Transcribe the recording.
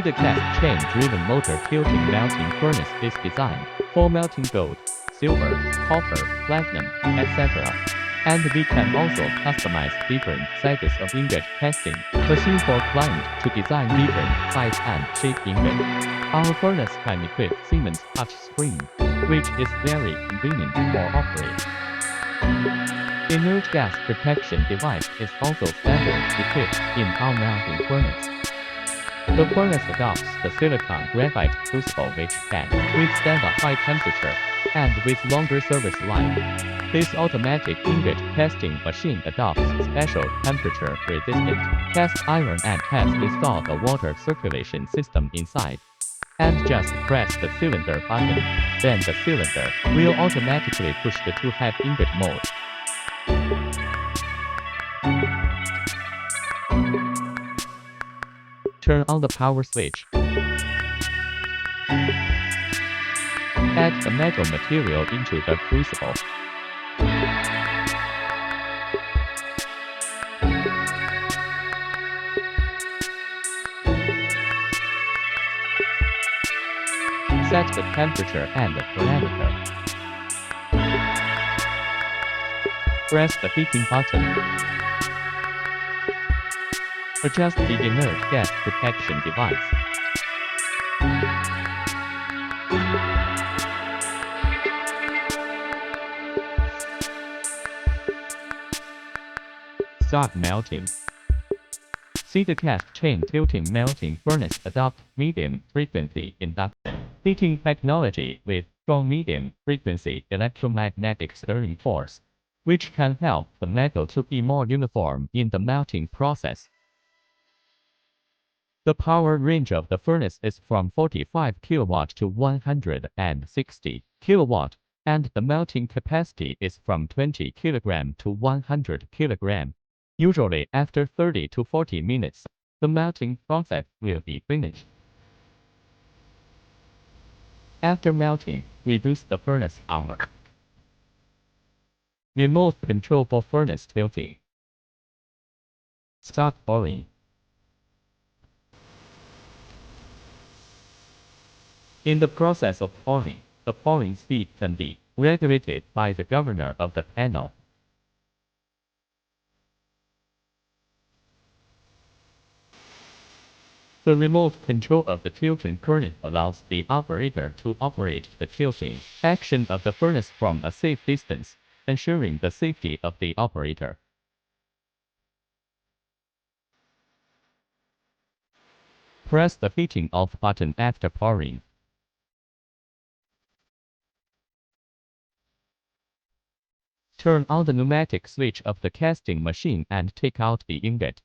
CDOCAST chain-driven motor tilting melting furnace is designed for melting gold, silver, copper, platinum, etc. And we can also customize different sizes of ingot casting machine for client to design different size and shape ingot. Our furnace can equip Siemens touchscreen, which is very convenient for operate. Inert gas protection device is also standard equipped in our melting furnace. The furnace adopts the silicon graphite crucible which can withstand a high temperature and with longer service life. This automatic ingot casting machine adopts special temperature-resistant cast iron and has installed a water circulation system inside. And just press the cylinder button, then the cylinder will automatically push the two-head ingot mold. Turn on the power switch. Add the metal material into the crucible. Set the temperature and the parameter. Press the heating button. Adjust the inert gas protection device. Start melting. CDOCAST chain tilting melting furnace adopts medium frequency induction heating technology with strong medium frequency electromagnetic stirring force, which can help the metal to be more uniform in the melting process. The power range of the furnace is from 45 kW to 160 kW, and the melting capacity is from 20 kg to 100 kg. Usually after 30 to 40 minutes, the melting process will be finished. After melting, reduce the furnace power. Remote control for furnace tilting. Start boiling. In the process of boiling, the boiling speed can be regulated by the governor of the panel. The remote control of the tilting current allows the operator to operate the tilting action of the furnace from a safe distance, ensuring the safety of the operator. Press the heating off button after pouring. Turn on the pneumatic switch of the casting machine and take out the ingot.